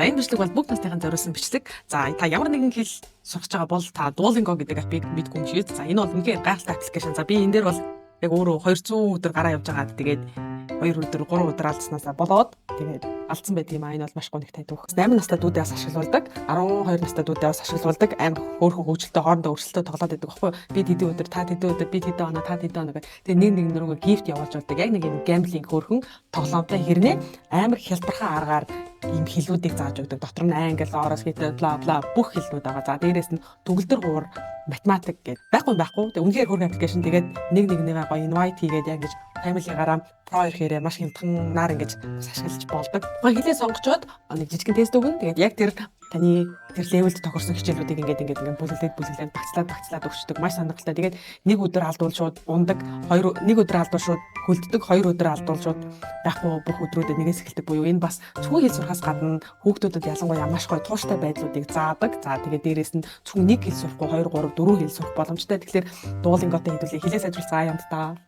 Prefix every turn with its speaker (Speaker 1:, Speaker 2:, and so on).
Speaker 1: За энэ бичлэг бол бүх настайхан зориулсан бичлэг. За та ямар нэгэн хэл сурч байгаа бол та Duolingo гэдэг апыг мэдгүй юм шиг. За энэ бол үнэхээр гайхалтай аппликейшн. За би энэ дээр бол яг өөрөө 200 өдөр гараа явж байгаа. Тэгээд 2 өдөр 3 өдөр алдснаасаа болоод тэгээд алдсан байт юм аа. Энэ бол маш гонх тайдуух. 8 настай дүүдээс ашиглуулдаг, 12 настай дүүдээс ашиглуулдаг амар хөөрхөн хөгжилтэй хоорондоо өрсөлдөө тоглоод байдаг байхгүй. Би тэдэн өдөр, та тэдэн өдөр, би тэдэн оноо, та тэдэн оноо гэх. Тэгээд нэг нөрөөгөө гифт явуулж болдог. Яг нэг юм гэмблинг хөөрхөн тоглоомтой хэрнээ амар хялбархан аргаар ийм хэлүүдийг зааж өгдөг. Дотор нь англи, ороос гэдэг бла бла бүх хэлнүүд байгаа. За дээрээс нь төгөлдөр гуур математик гэдэг байхгүй. Тэгээ үнэхээр хөргөн аппликейшн. Тэгээд нэг гоё invite хийгээд яг ингэж family-гаараа про ирэхээр маш хямдханаар ингэж ашиглаж болдог. Гоё хэлээ сонгочоод нэг жижигэн тест өгнө. Тэгээд яг тэр таны тэр левелд тохирсон хичээлүүдийг ингээд бүлэглээд багцлаад өгчдөг. Маш сонирхолтой. Тэгээд нэг өдөр алдвал шууд ундаг, нэг өдөр алдвал шууд хөлддөг, 2 өдөр алдвал шууд байхгүй бүх өдрүүдэд нэгээс эхэлдэг буюу энэ бас зөвхөн хэл сурахаас гадна хүүхдүүдэд ялангуяа маш гоё тууштай байдлуудыг заадаг. За тэгээд дээрээс нь зөвхөн нэг хэл сурахгүй 2 3 4 хэл сурах боломжтой. Тэгэхээр Duolingo-тэй хэдүүлээ хэлээ сайжруулсан аянд та.